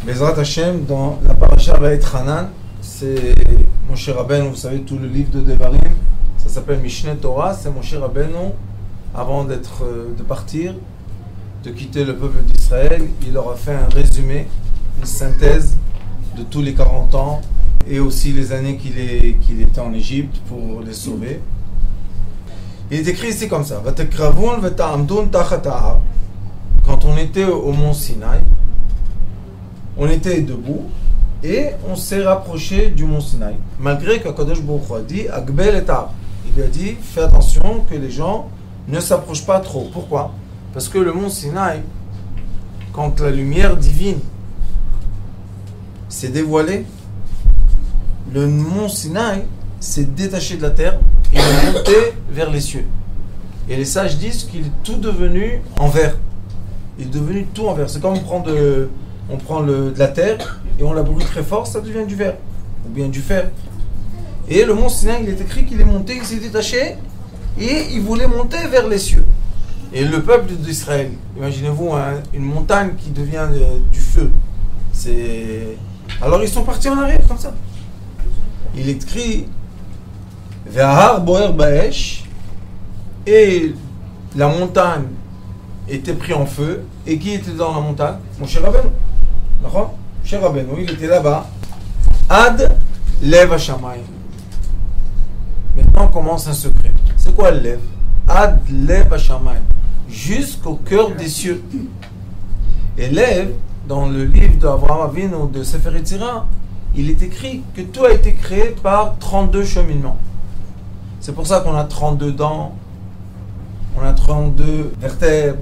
Bezrat Hashem, dans la paracha Va'et Hanan, c'est Moshe Rabbeinu, vous savez, tout le livre de Devarim, ça s'appelle Mishneh Torah, c'est Moshe Rabbeinu, avant de partir, de quitter le peuple d'Israël, il leur a fait un résumé, une synthèse de tous les 40 ans, et aussi les années qu'il était en Égypte pour les sauver. Il est écrit ici comme ça, Vatekravun veta'amdun tachat ha'ar. Quand on était au mont Sinaï, on était debout et on s'est rapproché du mont Sinaï. Malgré qu'Akadosh Baruch Hu a dit Agbel et Tar. Il lui a dit fais attention que les gens ne s'approchent pas trop. Pourquoi? Parce que le mont Sinaï, quand la lumière divine s'est dévoilée, le mont Sinaï s'est détaché de la terre et est monté vers les cieux. Et les sages disent qu'il est tout devenu en verre. Il est devenu tout en verre. C'est comme on prend de la terre et on la brûle très fort, ça devient du verre, ou bien du fer. Et le mont Sinaï, il est écrit qu'il est monté, il s'est détaché, et il voulait monter vers les cieux. Et le peuple d'Israël, imaginez-vous une montagne qui devient du feu. Alors ils sont partis en arrière, comme ça. Il est écrit Ve'ahar boer ba'esh, et la montagne était prise en feu, et qui était dans la montagne? Moshe Rabbeinu. D'accord? Moshe Rabbeinu, il était là-bas. Ad lev hashamayim. Maintenant commence un secret. C'est quoi le lev? Ad lev hashamayim. Jusqu'au cœur des cieux. Et lev, dans le livre d'Avraham Avinu de Sefer Yetzirah, il est écrit que tout a été créé par 32 cheminements. C'est pour ça qu'on a 32 dents, on a 32 vertèbres.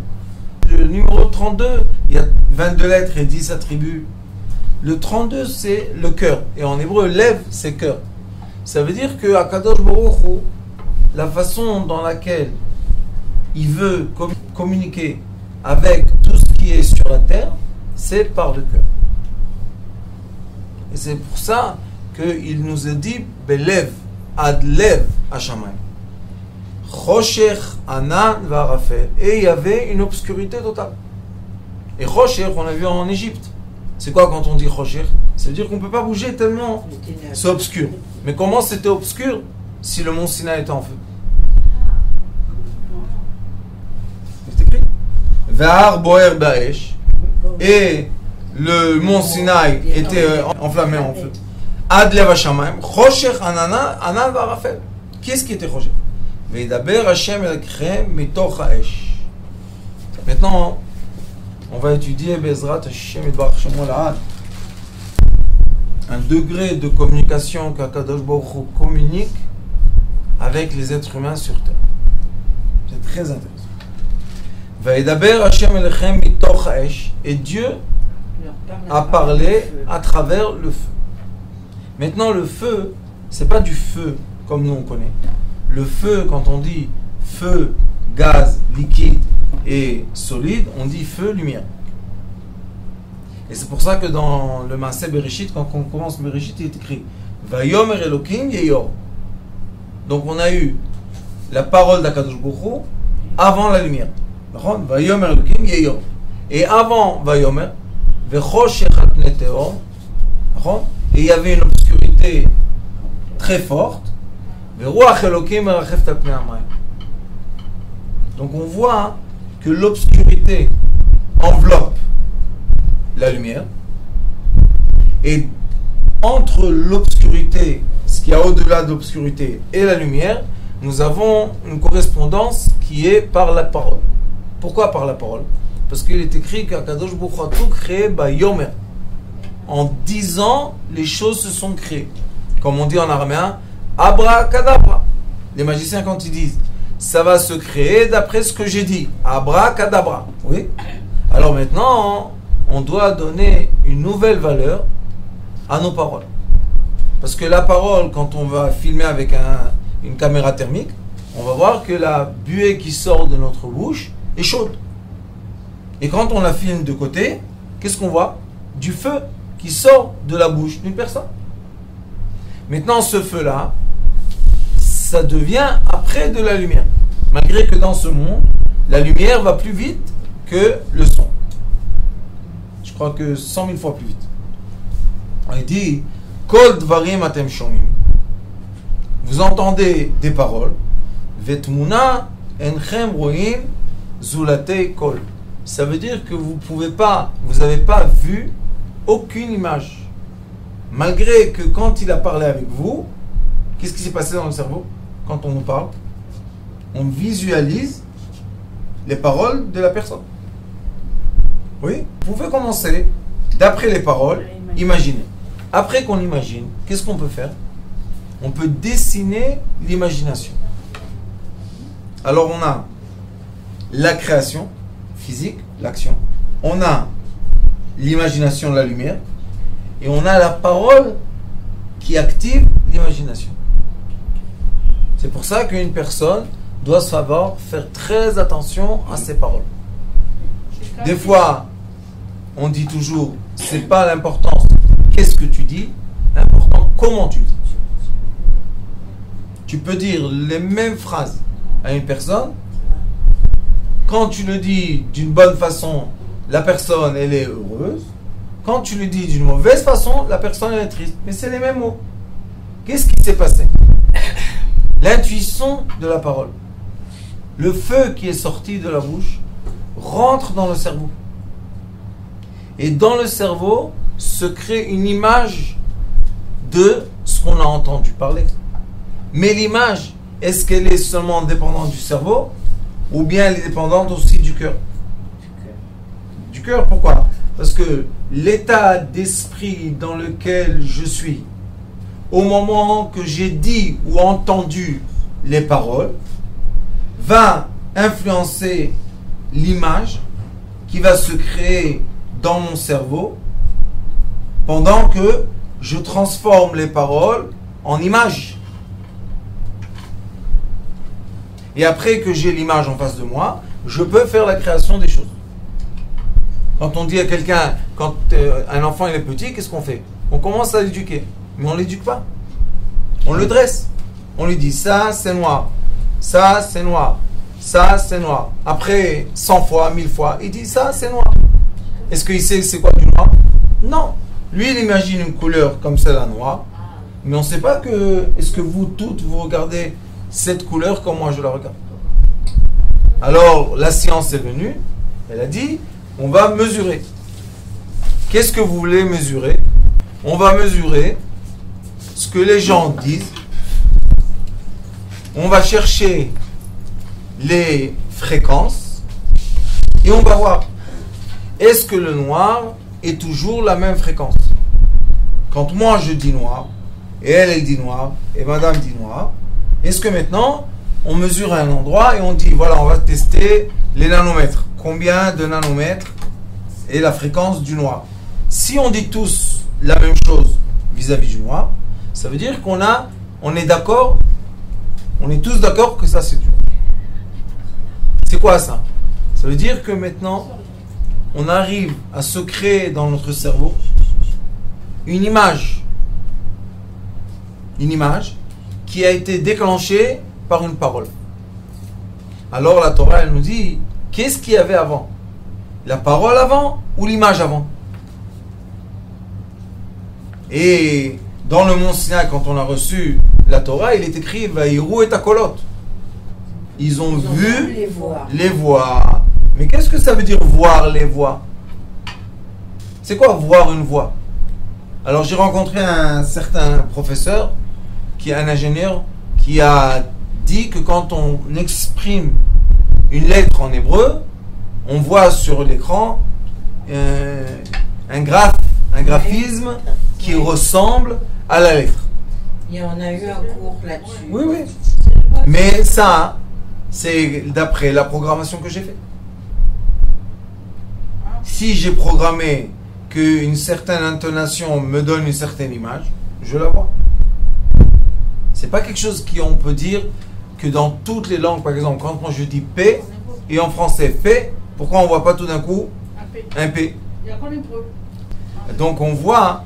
Le numéro 32, il y a 22 lettres et 10 attributs. Le 32, c'est le cœur. Et en hébreu, lev, c'est cœur. Ça veut dire que Akadosh Baruch Hu, la façon dans laquelle il veut communiquer avec tout ce qui est sur la terre, c'est par le cœur. Et c'est pour ça qu'il nous a dit Belev, ad lev hashamayim. Choshech, Anan, Varafel. Et il y avait une obscurité totale. Et Choshech, on l'a vu en Égypte. C'est quoi quand on dit Choshech? Ça veut dire qu'on ne peut pas bouger tellement c'est obscur. Mais comment c'était obscur si le mont Sinaï était en feu? C'est écrit. Va'ar boer ba'esh. Et le mont Sinaï était enflammé en feu. Ad lev hashamayim. Choshech, Anan, Varafel. Qu'est-ce qui était Choshech? Maintenant, on va étudier Bezrat Hashem un degré de communication qu'Akadosh Baruch Hu communique avec les êtres humains sur terre. C'est très intéressant. Et Dieu a parlé à travers le feu. Maintenant, le feu, c'est pas du feu comme nous on connaît. Le feu, quand on dit feu, gaz, liquide et solide, on dit feu, lumière. Et c'est pour ça que dans le Maaseh Bereshit, quand on commence Bereshit, il est écrit Vayomer Elokim Yeyor. Donc on a eu la parole d'Akadosh Baruch Hu avant la lumière. Vayomer Elokim Yeyor. Et avant Vayomer, Vechoshech al pnei tehom. Et il y avait une obscurité très forte. Donc on voit que l'obscurité enveloppe la lumière et entre l'obscurité, ce qu'il y a au-delà de l'obscurité et la lumière, nous avons une correspondance qui est par la parole. Pourquoi par la parole? Parce qu'il est écrit qu'Akadosh Baruch Hu a tout créé Yomer. En 10 ans, les choses se sont créées. Comme on dit en araméen, Abracadabra. Les magiciens, quand ils disent ça va se créer d'après ce que j'ai dit, Abracadabra. Oui. Alors maintenant, on doit donner une nouvelle valeur à nos paroles. Parce que la parole, quand on va filmer avec une caméra thermique, on va voir que la buée qui sort de notre bouche est chaude. Et quand on la filme de côté, qu'est-ce qu'on voit? Du feu qui sort de la bouche d'une personne. Maintenant, ce feu-là, ça devient après de la lumière. Malgré que dans ce monde, la lumière va plus vite que le son. Je crois que 100 000 fois plus vite. Il dit Kol dvarim atem shomim. Vous entendez des paroles. Vetmuna enchem roim zulatei kol. Ça veut dire que vous n'avez pas vu aucune image. Malgré que quand il a parlé avec vous, qu'est-ce qui s'est passé dans le cerveau quand on nous parle? On visualise les paroles de la personne. Oui, vous pouvez commencer d'après les paroles, imaginer. Après qu'on imagine, qu'est-ce qu'on peut faire? On peut dessiner l'imagination. Alors on a la création physique, l'action. On a l'imagination, la lumière. Et on a la parole qui active l'imagination. C'est pour ça qu'une personne doit savoir faire très attention à ses paroles. Des fois, on dit toujours, c'est pas l'importance qu'est-ce que tu dis, l'important comment tu le dis. Tu peux dire les mêmes phrases à une personne. Quand tu le dis d'une bonne façon, la personne elle est heureuse. Quand tu le dis d'une mauvaise façon, la personne elle est triste. Mais c'est les mêmes mots. Qu'est-ce qui s'est passé? L'intuition de la parole. Le feu qui est sorti de la bouche rentre dans le cerveau. Et dans le cerveau se crée une image de ce qu'on a entendu parler. Mais l'image, est-ce qu'elle est seulement dépendante du cerveau ou bien elle est dépendante aussi du cœur? Du cœur, pourquoi? Parce que l'état d'esprit dans lequel je suis au moment que j'ai dit ou entendu les paroles va influencer l'image qui va se créer dans mon cerveau pendant que je transforme les paroles en images. Et après que j'ai l'image en face de moi, je peux faire la création des choses. Quand on dit à quelqu'un, quand un enfant il est petit, qu'est-ce qu'on fait? On commence à l'éduquer, mais on ne l'éduque pas. On le dresse. On lui dit, ça c'est noir, ça c'est noir, ça c'est noir. Après 100 fois, 1000 fois, il dit, ça c'est noir. Est-ce qu'il sait c'est quoi du noir? Non. Lui, il imagine une couleur comme celle-là noire, mais on ne sait pas que, est-ce que vous toutes, vous regardez cette couleur comme moi je la regarde. Alors, la science est venue, elle a dit, on va mesurer. Qu'est-ce que vous voulez mesurer? On va mesurer ce que les gens disent. On va chercher les fréquences et on va voir. Est-ce que le noir est toujours la même fréquence? Quand moi je dis noir, et elle dit noir, et madame dit noir, est-ce que maintenant on mesure à un endroit et on dit voilà, on va tester les nanomètres. Combien de nanomètres est la fréquence du noir? Si on dit tous la même chose vis-à-vis du noir, ça veut dire on est d'accord, on est tous d'accord que ça c'est du noir. C'est quoi ça? Ça veut dire que maintenant on arrive à se créer dans notre cerveau une image qui a été déclenchée par une parole. Alors la Torah elle nous dit, qu'est-ce qu'il y avait avant? La parole avant ou l'image avant? Et dans le mont Sinaï, quand on a reçu la Torah, il est écrit Vaïrou et Takolot. Ils ont vu les voix. Mais qu'est-ce que ça veut dire voir les voix? C'est quoi voir une voix? Alors j'ai rencontré un certain professeur qui est un ingénieur qui a dit que quand on exprime une lettre en hébreu, on voit sur l'écran un graphisme qui ressemble à la lettre. Et on a eu un cours là-dessus. Oui, oui. Mais ça, c'est d'après la programmation que j'ai faite. Si j'ai programmé qu'une certaine intonation me donne une certaine image, je la vois. C'est pas quelque chose qu'on peut dire que dans toutes les langues, par exemple, quand moi je dis P et en français P, pourquoi on voit pas tout d'un coup un P? Donc on voit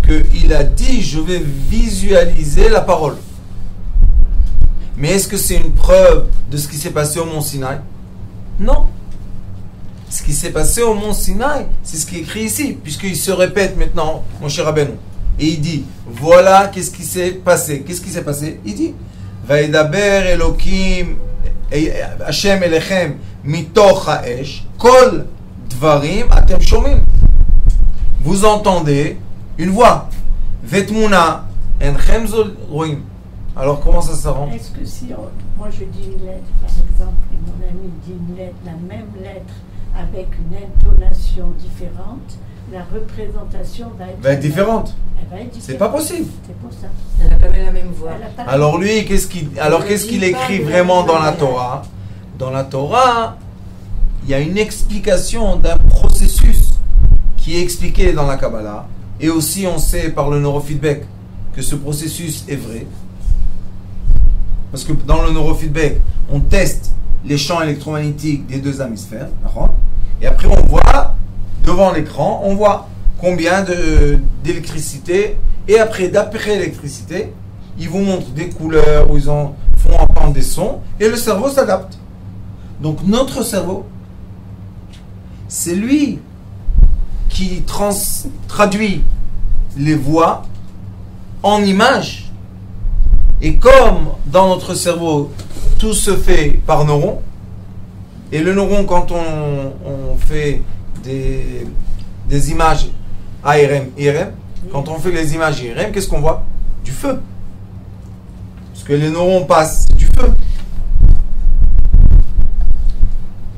qu'il a dit je vais visualiser la parole. Mais est-ce que c'est une preuve de ce qui s'est passé au mont Sinaï? Non. Ce qui s'est passé au mont Sinaï, c'est ce qui est écrit ici, puisqu'il se répète maintenant, mon cher Rabbeinu. Et il dit, voilà qu'est-ce qui s'est passé. Qu'est-ce qui s'est passé? Il dit, Vaïdaber Elokim Hashem Elechem mitoch ha'esh kol dvarim atem shomim. Vous entendez une voix. Vetmuna enchem roim. Alors comment ça se rend? Est-ce que si moi je dis une lettre, par exemple, et mon ami dit une lettre, la même lettre, avec une intonation différente, la représentation va être différente. Elle va être différente. C'est pas possible. C'est pour ça. Elle n'a pas la même voix. Elle a pas Alors lui, qu'est-ce qu'il écrit vraiment dans la Torah? Dans la Torah, il y a une explication d'un processus qui est expliqué dans la Kabbalah. Et aussi, on sait par le neurofeedback que ce processus est vrai. Parce que dans le neurofeedback, on teste les champs électromagnétiques des deux hémisphères. Et après, on voit, devant l'écran, on voit combien d'électricité. Et après, d'après l'électricité, ils vous montrent des couleurs, où ils font entendre des sons. Et le cerveau s'adapte. Donc notre cerveau, c'est lui qui traduit les voix en images. Et comme dans notre cerveau, tout se fait par neuron, et le neuron, quand on fait des images ARM, IRM, quand on fait les images IRM, qu'est-ce qu'on voit? Du feu. Parce que les neurones passent, c'est du feu.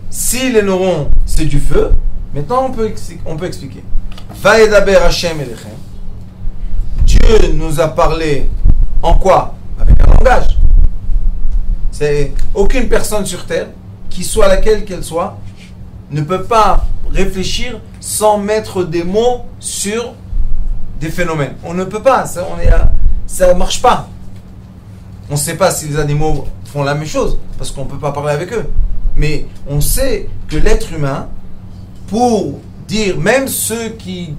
Si les neurones, c'est du feu, maintenant on peut expliquer. Vaïdaber Hashem Elechem. Dieu nous a parlé en quoi? Avec un langage. C'est aucune personne sur terre, qui soit laquelle qu'elle soit, ne peut pas réfléchir sans mettre des mots sur des phénomènes. On ne peut pas, ça ne marche pas. On ne sait pas si les animaux font la même chose, parce qu'on ne peut pas parler avec eux. Mais on sait que l'être humain, pour dire, même ceux qui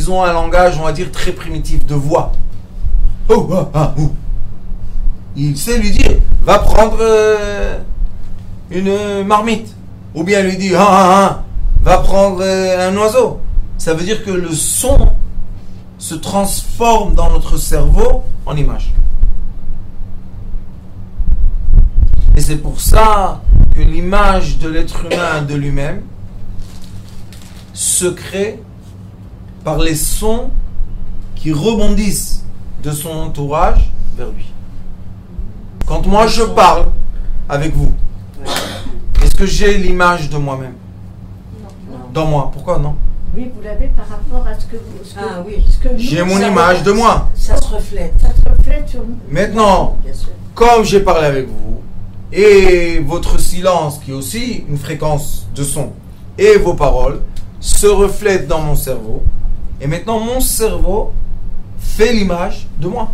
ont un langage, on va dire, très primitif de voix, il sait lui dire, va prendre une marmite. Ou bien lui dire, va prendre un oiseau. Ça veut dire que le son se transforme dans notre cerveau en image. Et c'est pour ça que l'image de l'être humain de lui-même se crée par les sons qui rebondissent de son entourage vers lui. Quand moi je parle avec vous, est-ce que j'ai l'image de moi-même dans moi? Pourquoi non? Oui, vous l'avez par rapport à ce que vous... oui. J'ai mon image de moi. Ça se reflète. Ça se reflète sur nous. Maintenant, comme j'ai parlé avec vous, et votre silence, qui est aussi une fréquence de son, et vos paroles, se reflètent dans mon cerveau. Et maintenant, mon cerveau fait l'image de moi.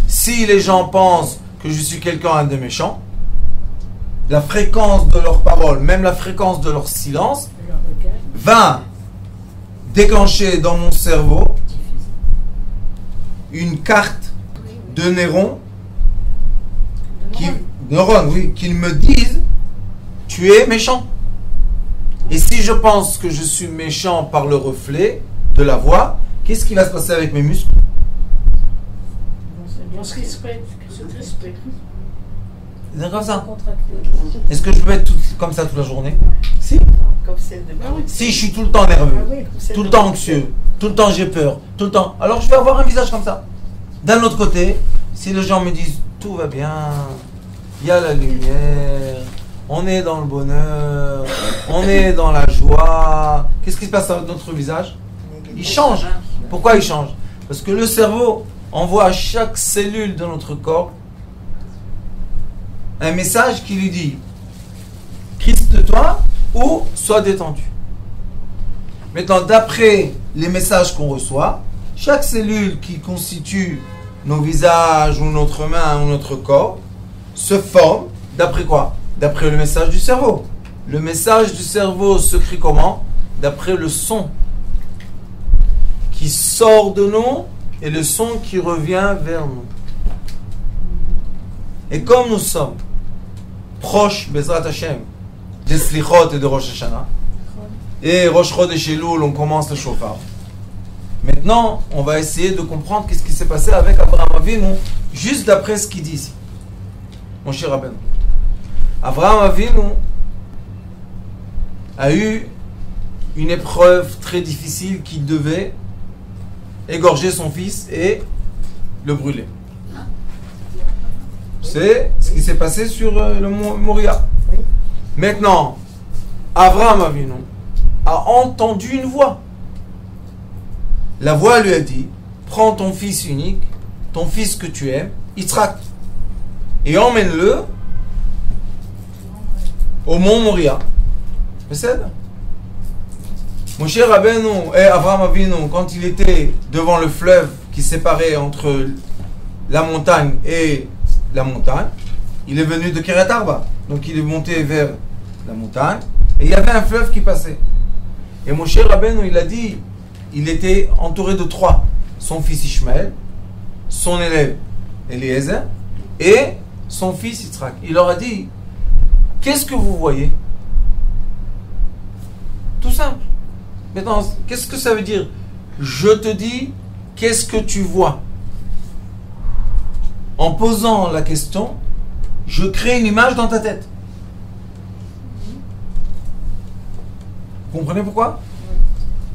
Si les gens pensent que je suis quelqu'un de méchant, la fréquence de leurs paroles, même la fréquence de leur silence, va déclencher dans mon cerveau une carte de neurones qui me disent tu es méchant. Et si je pense que je suis méchant par le reflet de la voix, qu'est-ce qui va se passer avec mes muscles? On se respecte. C'est comme ça. Est-ce que je peux être comme ça toute la journée? Si. Si je suis tout le temps nerveux, tout le temps anxieux, tout le temps j'ai peur, tout le temps, alors je vais avoir un visage comme ça. D'un autre côté, si les gens me disent tout va bien, il y a la lumière, on est dans le bonheur, on est dans la joie, qu'est-ce qui se passe avec notre visage? Il change. Pourquoi il change? Parce que le cerveau envoie à chaque cellule de notre corps un message qui lui dit crispe-toi ou sois détendu. Maintenant, d'après les messages qu'on reçoit, chaque cellule qui constitue nos visages ou notre main ou notre corps se forme d'après quoi? D'après le message du cerveau. Le message du cerveau se crée comment? D'après le son qui sort de nous et le son qui revient vers nous. Et comme nous sommes proches, Bezrat Hashem, des Slichot et de Rosh Hashanah, et Rosh Chodesh Elul, on commence le shofar. Maintenant, on va essayer de comprendre qu'est-ce qui s'est passé avec Abraham Avinu, juste d'après ce qu'il dit ici. Mon cher Rabbeinu. Abraham Avinu a eu une épreuve très difficile qu'il devait égorger son fils et le brûler. C'est ce qui s'est passé sur le mont Moria. Maintenant, Abraham Avinu a entendu une voix. La voix lui a dit, prends ton fils unique, ton fils que tu aimes, Yitzhak, et emmène-le au mont Moria. C'est mon cher Rabbeinu et Abraham Avinu, quand il était devant le fleuve qui séparait entre la montagne et la montagne, il est venu de Kiryat Arba. Donc il est monté vers la montagne et il y avait un fleuve qui passait. Et mon cher Rabbeinu, il a dit, il était entouré de trois. Son fils Ishmaël, son élève Eliezer et son fils Yitzhak. Il leur a dit, qu'est-ce que vous voyez? Tout simple. Maintenant, qu'est-ce que ça veut dire? Je te dis, qu'est-ce que tu vois? En posant la question, je crée une image dans ta tête. Vous comprenez pourquoi?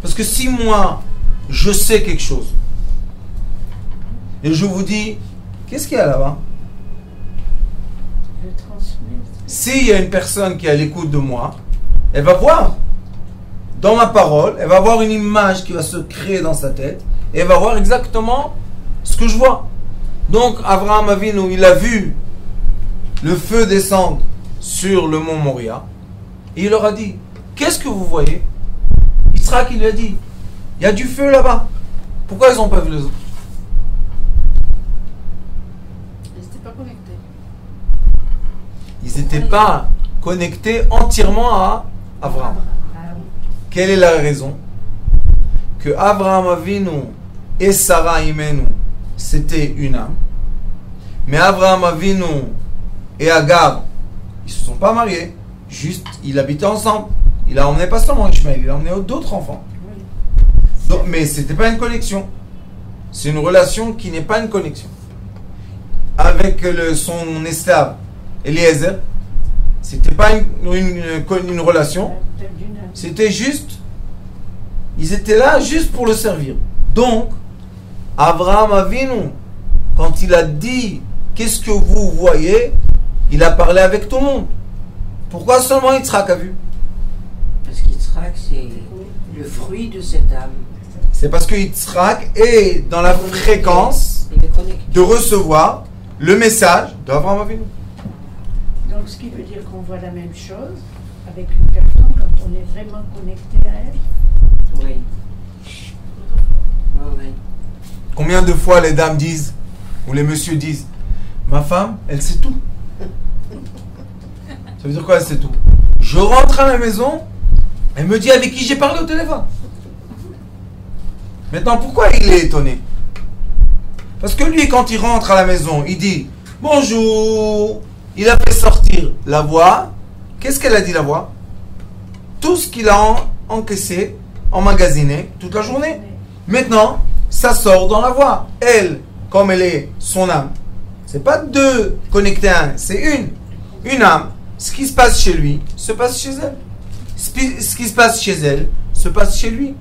Parce que si moi, je sais quelque chose, et je vous dis, qu'est-ce qu'il y a là-bas? Je transmets. S'il y a une personne qui est à l'écoute de moi, elle va voir dans ma parole, elle va voir une image qui va se créer dans sa tête, et elle va voir exactement ce que je vois. Donc, Abraham Avinu, il a vu le feu descendre sur le mont Moria, et il leur a dit, qu'est-ce que vous voyez? Yitzhak, il lui a dit, il y a du feu là-bas. Pourquoi ils n'ont pas vu les autres? Ils n'étaient pas connectés. Ils n'étaient pas connectés entièrement à Abraham. Quelle est la raison? Que Abraham Avinu et Sarah Imenu, c'était une âme. Mais Abraham Avinu et Agar, ils ne se sont pas mariés. Juste, ils habitaient ensemble. Il a emmené pas seulement Ishmael, il a emmené d'autres enfants. Donc, mais ce n'était pas une connexion. C'est une relation qui n'est pas une connexion. Avec son esclave Eliezer, c'était pas une relation. C'était juste, ils étaient là juste pour le servir. Donc, Abraham Avinu, quand il a dit, qu'est-ce que vous voyez, il a parlé avec tout le monde. Pourquoi seulement Yitzhak a vu? Parce qu'Yitzhak, c'est le fruit de cette âme. C'est parce que Yitzhak est dans la fréquence de recevoir le message d'Abraham Avinu. Donc, ce qui veut dire qu'on voit la même chose avec une personne quand on est vraiment connecté à elle. Oui. Oui. Combien de fois les dames disent, ou les messieurs disent, ma femme, elle sait tout. Ça veut dire quoi, elle sait tout? Je rentre à la maison, elle me dit avec qui j'ai parlé au téléphone. Maintenant, pourquoi il est étonné? Parce que lui, quand il rentre à la maison, il dit bonjour. Il a fait sortir la voix. Qu'est-ce qu'elle a dit, la voix? Tout ce qu'il a encaissé, emmagasiné toute la journée. Maintenant, ça sort dans la voix. Elle, comme elle est son âme, c'est pas deux connectés à un, c'est une âme. Ce qui se passe chez lui se passe chez elle. Ce qui se passe chez elle se passe chez lui.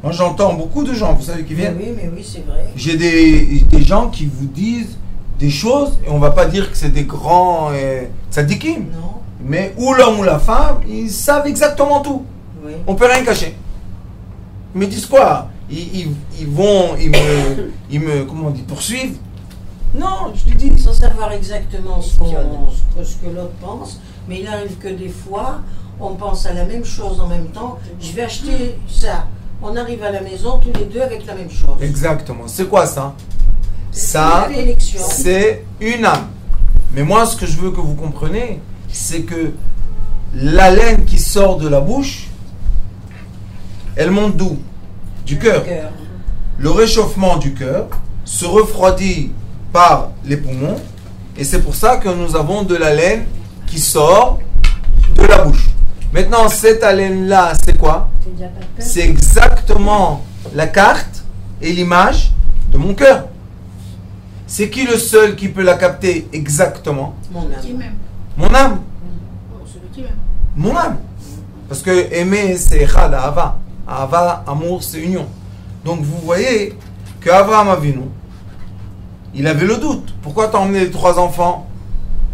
Moi, j'entends beaucoup de gens, vous savez, qui viennent. Mais oui, c'est vrai. J'ai des gens qui vous disent des choses, et on va pas dire que c'est des grands tzadikim. Non. Mais ou l'homme ou la femme, ils savent exactement tout. Oui. On peut rien cacher. Ils me disent quoi? Ils me comment on dit, poursuivent? Non, je te dis. Sans savoir exactement ce que l'autre pense, mais il arrive que des fois, on pense à la même chose en même temps. Je vais acheter ça. On arrive à la maison tous les deux avec la même chose. Exactement. C'est quoi ça? C'est Ça, une élection. c'est une âme. Mais moi, ce que je veux que vous compreniez, c'est que l'haleine qui sort de la bouche, elle monte d'où? Du cœur. Le réchauffement du cœur se refroidit par les poumons, et c'est pour ça que nous avons de l'haleine qui sort de la bouche. Maintenant, cette haleine-là, c'est quoi? C'est de la vapeur. C'est exactement la carte et l'image de mon cœur. C'est qui le seul qui peut la capter exactement? Mon Qui âme. m'aime? Mon âme. Oh, celui qui m'aime. Mon âme. Parce que aimer, c'est echad, ahava. Ahava, amour, c'est union. Donc vous voyez que Avraham Avinu, il avait le doute. Pourquoi t'as emmené les 3 enfants?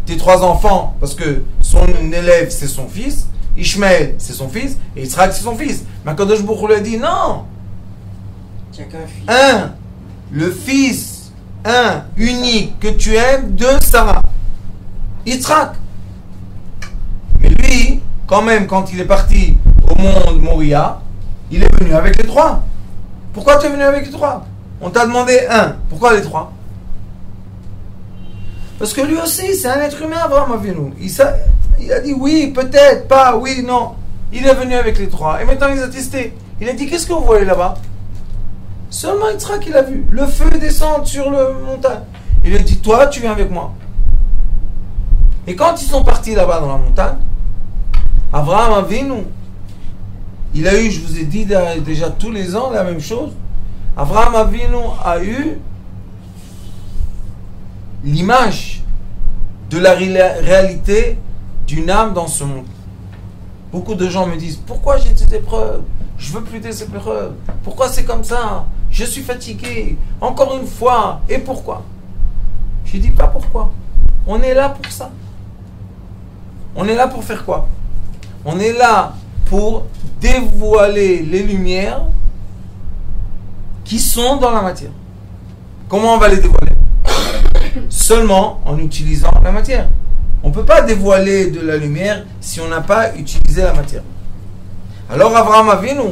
Tes 3 enfants, parce que son élève, c'est son fils. Ishmaël, c'est son fils. Et Israël, c'est son fils. Mais Kadosh Baruch Hu lui a dit non. Tu n'as qu'un fils. Le fils, unique que tu aimes de Sarah. Yitzhak. Mais lui, quand même, quand il est parti au monde Moria, il est venu avec les 3. Pourquoi tu es venu avec les 3? On t'a demandé 1. Pourquoi les 3? Parce que lui aussi, c'est un être humain, Avraham Avinu. Il a dit oui, peut-être, pas, oui, non. Il est venu avec les 3. Et maintenant, il les a testés. Il a dit, qu'est-ce que vous voyez là-bas? Seulement Yitzhak, il a vu. Le feu descendre sur le montagne. Il a dit, toi, tu viens avec moi. Et quand ils sont partis là-bas dans la montagne, Avraham Avinu, il a eu, je vous ai dit déjà tous les ans, la même chose. Avraham Avinu a eu l'image de la réalité d'une âme dans ce monde. Beaucoup de gens me disent, pourquoi j'ai ces épreuves? Je veux plus des épreuves. Pourquoi c'est comme ça? Je suis fatigué. Encore une fois. Et pourquoi? Je dis pas pourquoi. On est là pour ça. On est là pour faire quoi? On est là pour dévoiler les lumières qui sont dans la matière. Comment on va les dévoiler? Seulement en utilisant la matière. On ne peut pas dévoiler de la lumière si on n'a pas utilisé la matière. Alors Avraham Avinu,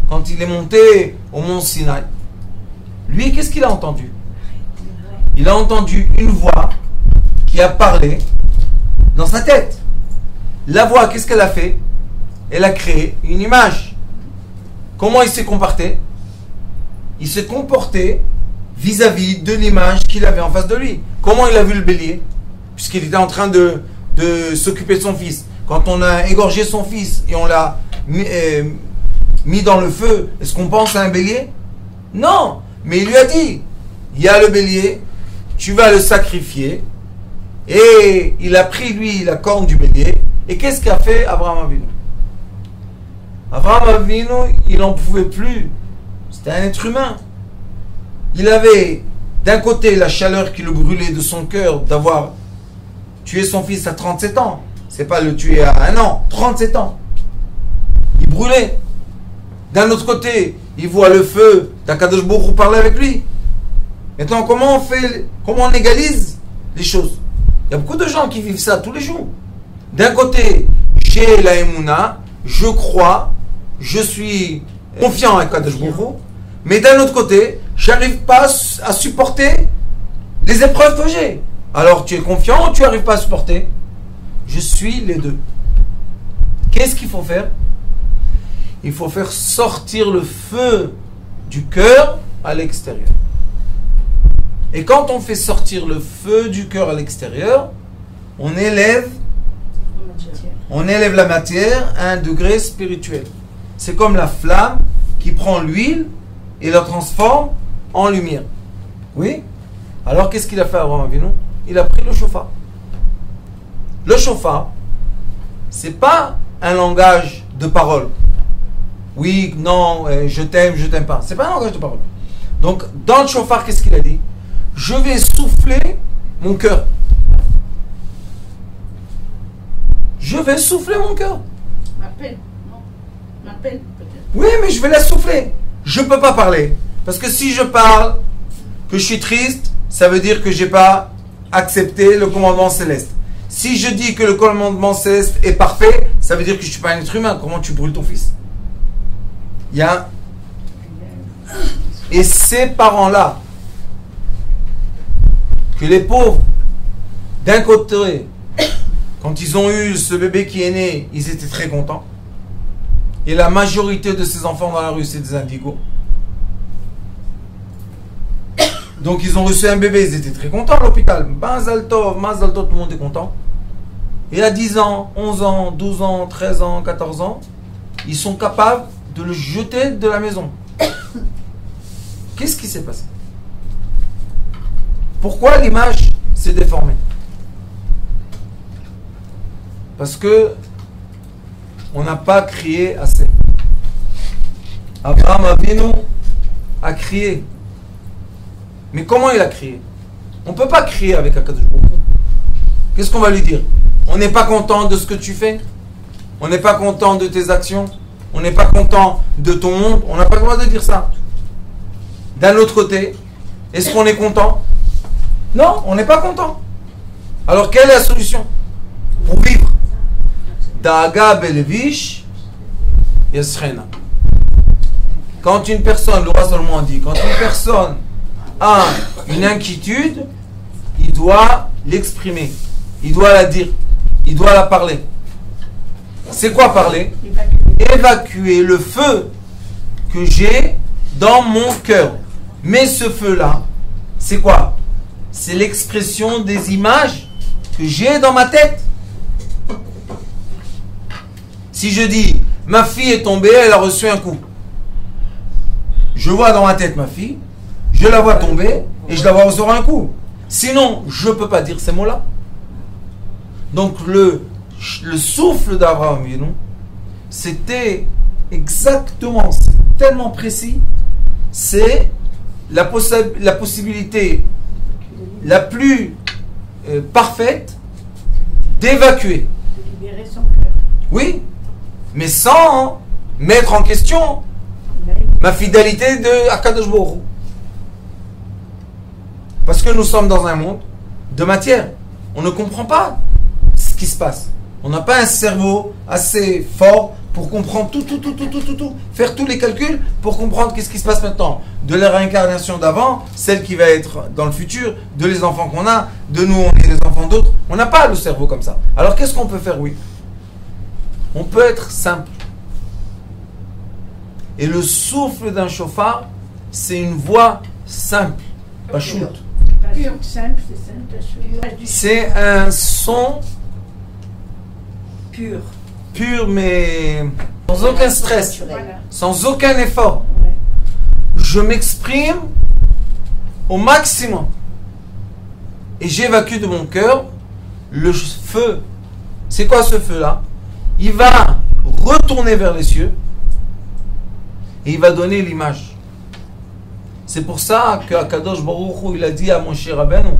quand il est monté au mont Sinaï, lui, qu'est-ce qu'il a entendu? Il a entendu une voix qui a parlé dans sa tête. La voix, qu'est-ce qu'elle a fait? Elle a créé une image. Comment il s'est comporté? Il s'est comporté vis-à-vis de l'image qu'il avait en face de lui. Comment il a vu le bélier? Puisqu'il était en train de s'occuper de son fils. Quand on a égorgé son fils et on l'a mis dans le feu, est-ce qu'on pense à un bélier? Non. Mais il lui a dit, il y a le bélier, tu vas le sacrifier. Et il a pris, lui, la corne du bélier. Et qu'est-ce qu'a fait Avraham Avinu? Avraham Avinu, il n'en pouvait plus. C'était un être humain. Il avait d'un côté la chaleur qui le brûlait de son cœur d'avoir tué son fils à 37 ans. C'est pas le tuer à 1 an, 37 ans. Il brûlait. D'un autre côté, il voit le feu d'Akadosh Baruch Hu parler avec lui. Maintenant, comment on égalise les choses? Il y a beaucoup de gens qui vivent ça tous les jours. D'un côté, j'ai la Emouna, je crois, je suis confiant avec Akadosh Baruch Hu, mais d'un autre côté, j'arrive pas à supporter les épreuves que j'ai. Alors, tu es confiant ou tu n'arrives pas à supporter? Je suis les deux. Qu'est-ce qu'il faut faire? Il faut faire sortir le feu du cœur à l'extérieur. Et quand on fait sortir le feu du cœur à l'extérieur, on élève la matière à un degré spirituel. C'est comme la flamme qui prend l'huile et la transforme en lumière. Oui? Alors qu'est-ce qu'il a fait Avraham Avinu? Il a pris le shofar. Le shofar, c'est pas un langage de parole. Oui, non, je t'aime pas. C'est pas un langage de parole. Donc, dans le shofar, qu'est-ce qu'il a dit? Je vais souffler mon cœur. Je vais souffler mon cœur. Ma peine, non. Ma peine, peut-être. Oui, mais je vais la souffler. Je ne peux pas parler. Parce que si je parle que je suis triste, ça veut dire que je n'ai pas accepté le commandement céleste. Si je dis que le commandement céleste est parfait, ça veut dire que je ne suis pas un être humain. Comment tu brûles ton fils? Il y a... Et ces parents-là, que les pauvres, d'un côté, quand ils ont eu ce bébé qui est né, ils étaient très contents. Et la majorité de ces enfants dans la rue, c'est des indigos. Donc ils ont reçu un bébé, ils étaient très contents à l'hôpital. Mazal tov, tout le monde est content. Et à 10 ans, 11 ans, 12 ans, 13 ans, 14 ans, ils sont capables de le jeter de la maison. Qu'est-ce qui s'est passé? Pourquoi l'image s'est déformée? Parce que on n'a pas crié assez. Abraham Avinu a crié. Mais comment il a crié? On ne peut pas crier avec Akadosh Baruch Hu. Qu'est-ce qu'on va lui dire? On n'est pas content de ce que tu fais? On n'est pas content de tes actions? On n'est pas content de ton monde? On n'a pas le droit de dire ça. D'un autre côté, est-ce qu'on est content? Non, on n'est pas content. Alors quelle est la solution pour vivre? Da'aga belvish yasrena. Quand une personne, le roi Salomon a dit, quand une personne a une inquiétude, il doit l'exprimer, il doit la dire, il doit la parler. C'est quoi parler? Évacuer le feu que j'ai dans mon cœur. Mais ce feu-là, c'est quoi? C'est l'expression des images que j'ai dans ma tête. Si je dis, ma fille est tombée, elle a reçu un coup. Je vois dans ma tête ma fille, je la vois tomber et je la vois recevoir un coup. Sinon, je ne peux pas dire ces mots-là. Donc le souffle d'Abraham, c'était exactement, c'est tellement précis, c'est la possibilité la plus parfaite d'évacuer. De libérer son cœur. Oui, mais sans mettre en question ma fidélité de Akadosh Baruch Hu. Parce que nous sommes dans un monde de matière. On ne comprend pas ce qui se passe. On n'a pas un cerveau assez fort pour comprendre tout, faire tous les calculs pour comprendre qu'est-ce qui se passe maintenant. De la réincarnation d'avant, celle qui va être dans le futur, de les enfants qu'on a, de nous, on est les enfants d'autres. On n'a pas le cerveau comme ça. Alors qu'est-ce qu'on peut faire? Oui. On peut être simple. Et le souffle d'un chauffard, c'est une voix simple. Pas shoot. Simple, c'est simple. C'est un son Pur. pur, mais sans aucun stress, Voilà. sans aucun effort. Ouais. Je m'exprime au maximum. Et j'évacue de mon cœur le feu. C'est quoi ce feu-là? Il va retourner vers les cieux et il va donner l'image. C'est pour ça que Akadosh Baruch Hu, il a dit à Moshe Rabbeinu,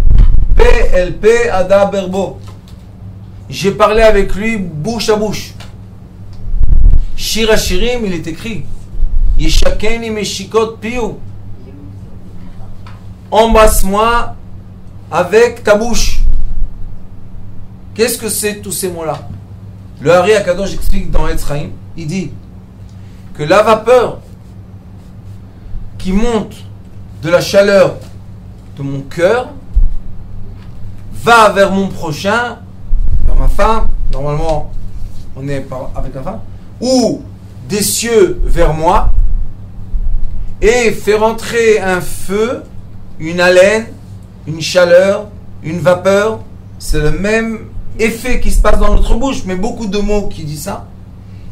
PLP Ada Berbo. J'ai parlé avec lui bouche à bouche. Shir HaShirim, il est écrit, Yeshakeni Meshikot Piu. Embrasse-moi avec ta bouche. Qu'est-ce que c'est tous ces mots-là? Le Hari Akadosh explique dans Etz Chaim, il dit que la vapeur qui monte de la chaleur de mon cœur va vers mon prochain, vers ma femme, normalement on est avec la femme, ou des cieux vers moi, et fait rentrer un feu, une haleine, une chaleur, une vapeur. C'est le même effet qui se passe dans notre bouche, mais beaucoup de mots qui disent ça.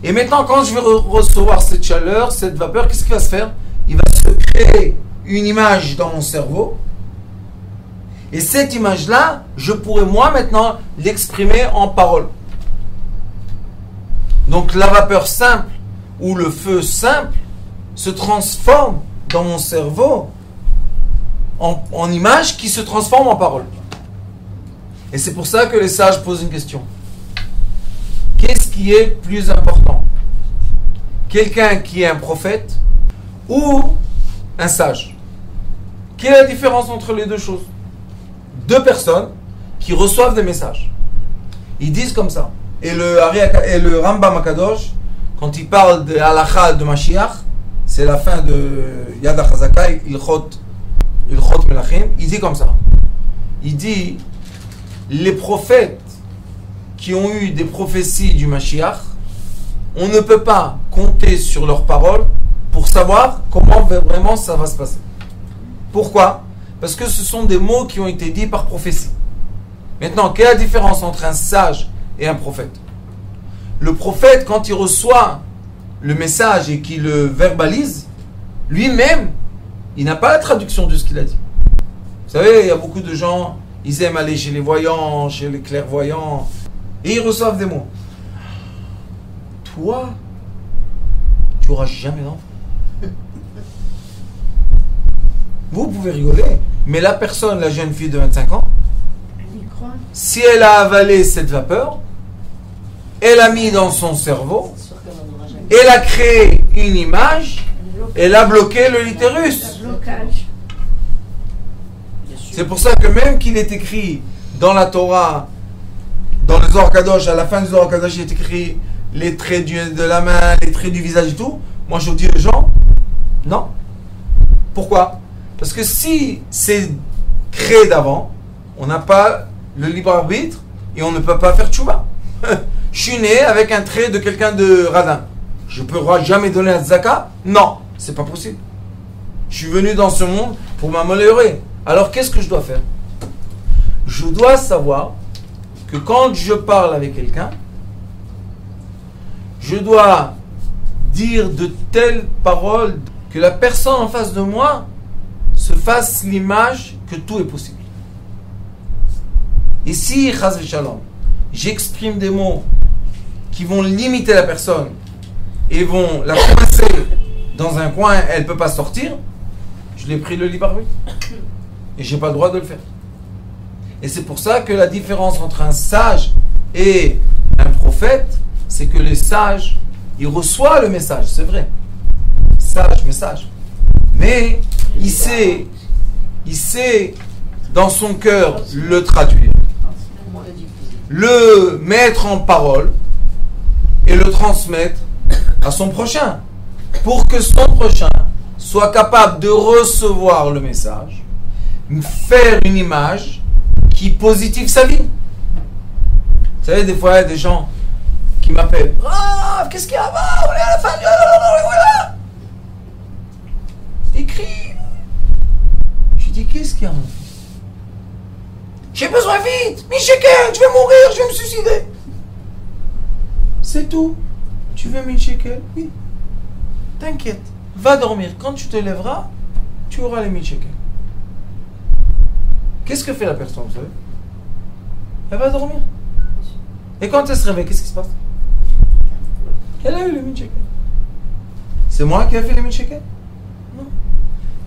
Et maintenant, quand je vais recevoir cette chaleur, cette vapeur, qu'est-ce qui va se faire? Il va se créer une image dans mon cerveau. Et cette image-là, je pourrais moi maintenant l'exprimer en parole. Donc la vapeur simple ou le feu simple se transforme dans mon cerveau en image qui se transforme en parole. Et c'est pour ça que les sages posent une question. Qu'est-ce qui est plus important? Quelqu'un qui est un prophète ou un sage? Quelle est la différence entre les deux choses? Deux personnes qui reçoivent des messages. Ils disent comme ça. Et le Rambam Akadosh, quand il parle de Halakha de Mashiach, c'est la fin de Yad HaChazaka, Ilchot Melachim, il dit comme ça. Il dit, les prophètes qui ont eu des prophéties du Mashiach, on ne peut pas compter sur leurs paroles pour savoir comment vraiment ça va se passer. Pourquoi? Parce que ce sont des mots qui ont été dits par prophétie. Maintenant, quelle est la différence entre un sage et un prophète. Le prophète, quand il reçoit le message et qu'il le verbalise, lui-même, il n'a pas la traduction de ce qu'il a dit. Vous savez, il y a beaucoup de gens, ils aiment aller chez les voyants, chez les clairvoyants, et ils reçoivent des mots. Toi, tu n'auras jamais d'enfant. Vous pouvez rigoler, mais la personne, la jeune fille de 25 ans, Elle y croit. si elle a avalé cette vapeur, elle a mis dans son cerveau, C'est sûr qu'elle n'en aura jamais. elle a créé une image, Un elle a bloqué le litérus. Un blocage. Bien sûr. C'est pour ça que même qu'il est écrit dans la Torah, dans le Zohar Kadosh, à la fin du Zohar Kadosh, il est écrit les traits de la main, les traits du visage et tout. Moi, je dis aux gens, non. Pourquoi? Parce que si c'est créé d'avant, on n'a pas le libre arbitre et on ne peut pas faire tchouva. Je suis né avec un trait de quelqu'un de radin. Je ne pourrai jamais donner un zaka? Non, c'est pas possible. Je suis venu dans ce monde pour m'améliorer. Alors qu'est-ce que je dois faire? Je dois savoir que quand je parle avec quelqu'un, je dois dire de telles paroles que la personne en face de moi se fasse l'image que tout est possible. Et si, chas v'shalom, j'exprime des mots qui vont limiter la personne et vont la coincer dans un coin, elle ne peut pas sortir, je l'ai pris le libre arbitre. Et je n'ai pas le droit de le faire. Et c'est pour ça que la différence entre un sage et un prophète, c'est que les sages, il reçoit le message, c'est vrai. Sage, message. Mais il sait dans son cœur le traduire, Comment le diffuser? le mettre en parole et le transmettre à son prochain. Pour que son prochain soit capable de recevoir le message, faire une image qui positive sa vie. Vous savez, des fois, il y a des gens qui m'appellent. Ah, qu'est-ce qu'il y a? On est à la fin. Voilà. Écris. Je dis, qu'est-ce qu'il y a, mon fils? J'ai besoin vite. Michel, je vais mourir, je vais me suicider. C'est tout. Tu veux 1000 shekels? Oui. T'inquiète. Va dormir. Quand tu te lèveras, tu auras les 1000 shekels. Qu'est-ce que fait la personne, vous savez? Elle va dormir. Et quand elle se réveille, qu'est-ce qui se passe? Elle a eu les 1000 shekels. C'est moi qui ai fait les 1000 shekels? Non.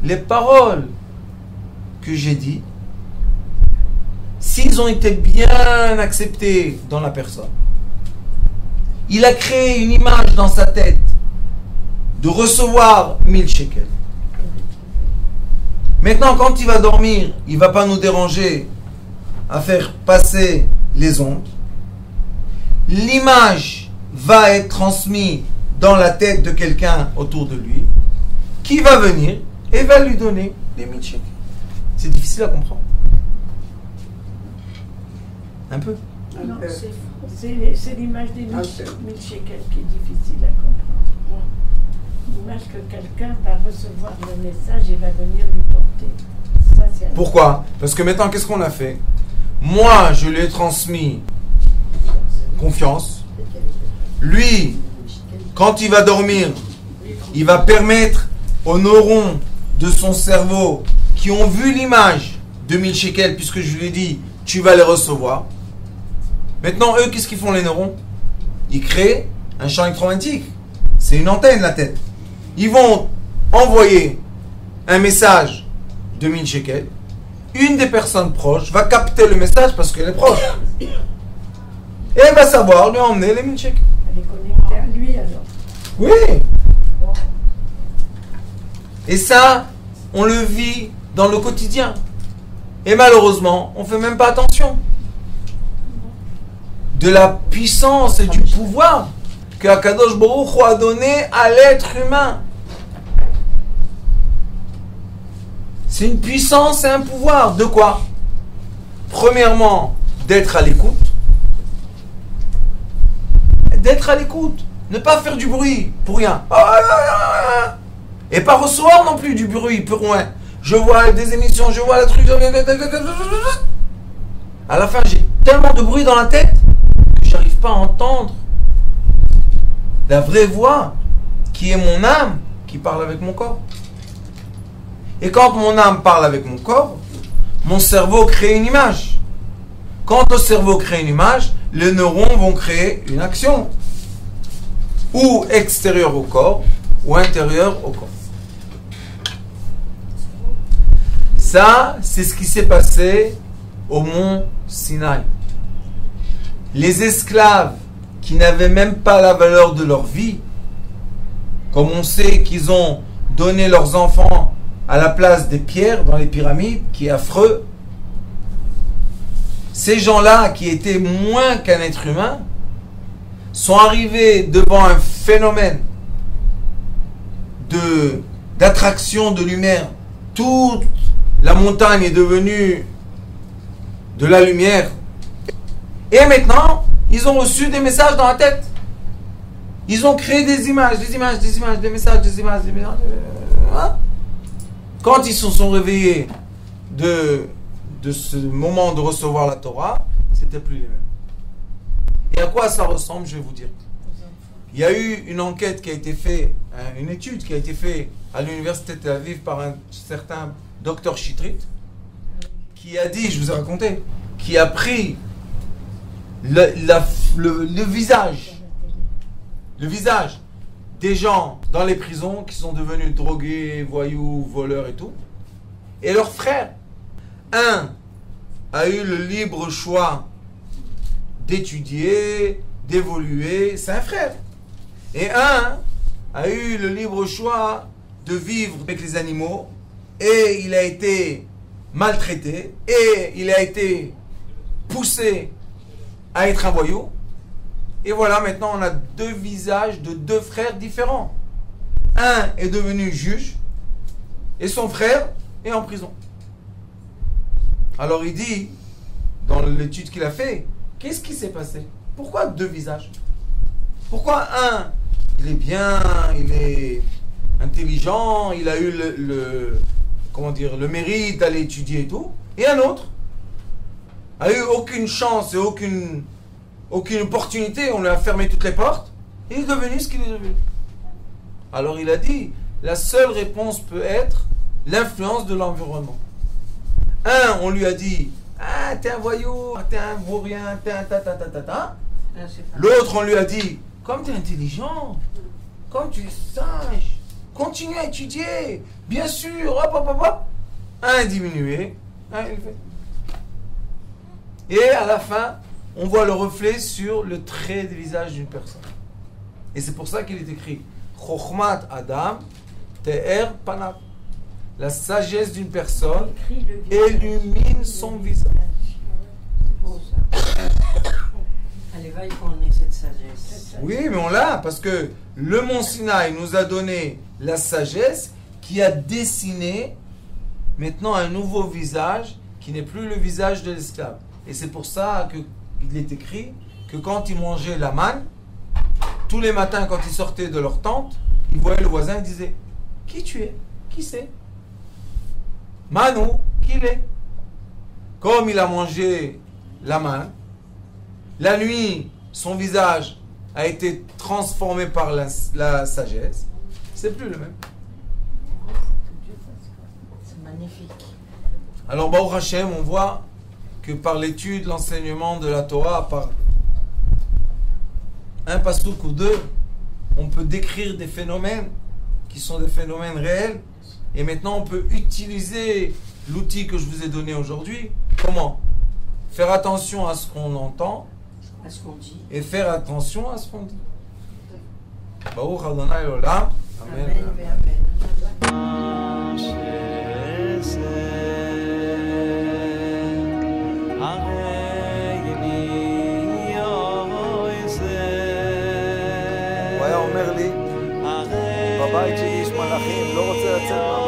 Les paroles que j'ai dites, s'ils ont été bien acceptés dans la personne, il a créé une image dans sa tête de recevoir 1000 shekels. Maintenant, quand il va dormir, il ne va pas nous déranger à faire passer les ondes. L'image va être transmise dans la tête de quelqu'un autour de lui, qui va venir et va lui donner les 1000 shekels. C'est difficile à comprendre. Un peu. Non, peu. c'est l'image des 1000 shekels qui est difficile à comprendre. L'image que quelqu'un va recevoir le message et va venir lui porter. Ça, c'est Pourquoi? Parce que maintenant, qu'est-ce qu'on a fait? Moi, je lui ai transmis confiance. Lui, quand il va dormir, il va permettre aux neurones de son cerveau qui ont vu l'image de 1000 shekels, puisque je lui ai dit, tu vas les recevoir. Maintenant, eux, qu'est-ce qu'ils font, les neurones? Ils créent un champ électromagnétique. C'est une antenne, la tête. Ils vont envoyer un message de 1000 shekels. Une des personnes proches va capter le message parce qu'elle est proche. Et elle va savoir lui emmener les 1000 shekels. Elle est connectée à lui alors. Oui. Et ça, on le vit dans le quotidien. Et malheureusement, on ne fait même pas attention. De la puissance et du pouvoir que Akadosh Baruch Hu a donné à l'être humain. C'est une puissance et un pouvoir. De quoi? Premièrement, d'être à l'écoute. D'être à l'écoute. Ne pas faire du bruit pour rien. Et pas recevoir non plus du bruit pour rien. Je vois des émissions, je vois le truc. À la fin, j'ai tellement de bruit dans la tête que j'arrive pas entendre la vraie voix qui est mon âme qui parle avec mon corps. Et quand mon âme parle avec mon corps, mon cerveau crée une image. Quand le cerveau crée une image, les neurones vont créer une action. Ou extérieure au corps, ou intérieure au corps. Ça, c'est ce qui s'est passé au mont Sinaï. Les esclaves qui n'avaient même pas la valeur de leur vie, comme on sait qu'ils ont donné leurs enfants à la place des pierres dans les pyramides, qui est affreux, ces gens-là qui étaient moins qu'un être humain sont arrivés devant un phénomène d'attraction de lumière. Toute la montagne est devenue de la lumière. Et maintenant, ils ont reçu des messages dans la tête. Ils ont créé des images, des messages, des images. Quand ils se sont réveillés de ce moment de recevoir la Torah, c'était plus les mêmes. Et à quoi ça ressemble, je vais vous dire. Il y a eu une enquête qui a été faite, une étude qui a été faite à l'université de Tel Aviv par un certain docteur Chitrit, qui a dit, je vous ai raconté, qui a pris le visage des gens dans les prisons qui sont devenus drogués, voyous, voleurs et tout, et leurs frères. Un a eu le libre choix d'étudier, d'évoluer, c'est un frère. Et un a eu le libre choix de vivre avec les animaux, et il a été maltraité, et il a été poussé à être un voyou. Et voilà, maintenant on a deux visages de deux frères différents. Un est devenu juge, et son frère est en prison. Alors il dit, dans l'étude qu'il a fait, qu'est-ce qui s'est passé? Pourquoi deux visages? Pourquoi un, il est bien, il est intelligent, il a eu le mérite d'aller étudier et tout, et un autre a eu aucune chance et aucune opportunité, on lui a fermé toutes les portes, et il est devenu ce qu'il est devenu. Alors il a dit, la seule réponse peut être l'influence de l'environnement. Un, on lui a dit, ah, t'es un voyou, t'es un vaurien, t'es un ta. L'autre, on lui a dit, comme t'es intelligent, comme tu es sage, continue à étudier, bien sûr, hop. Un diminué, un élevé. Et à la fin, on voit le reflet sur le trait du visage d'une personne. Et c'est pour ça qu'il est écrit Chokhmat Adam Te'er Panav. La sagesse d'une personne illumine son visage. C'est beau ça. Allez, va qu'on ait cette sagesse. Oui, mais on l'a, parce que le mont Sinaï nous a donné la sagesse qui a dessiné maintenant un nouveau visage qui n'est plus le visage de l'esclave. Et c'est pour ça qu'il est écrit que quand ils mangeaient la manne, tous les matins quand ils sortaient de leur tente, ils voyaient le voisin et disaient « Qui tu es? Qui c'est? Manu, qui il est ?» Comme il a mangé la manne, la nuit, son visage a été transformé par la sagesse. C'est plus le même. C'est magnifique. Alors, Baruch Hashem, on voit que par l'étude, l'enseignement de la Torah, par un pasouk ou deux, on peut décrire des phénomènes qui sont des phénomènes réels. Et maintenant, on peut utiliser l'outil que je vous ai donné aujourd'hui. Comment? Faire attention à ce qu'on entend, à ce qu'on dit, et faire attention à ce qu'on dit. Baruch Adonai Olam. Amen. Amen. הוא היה אומר לי, בבית שלי יש מלאכים, לא רוצה לצאת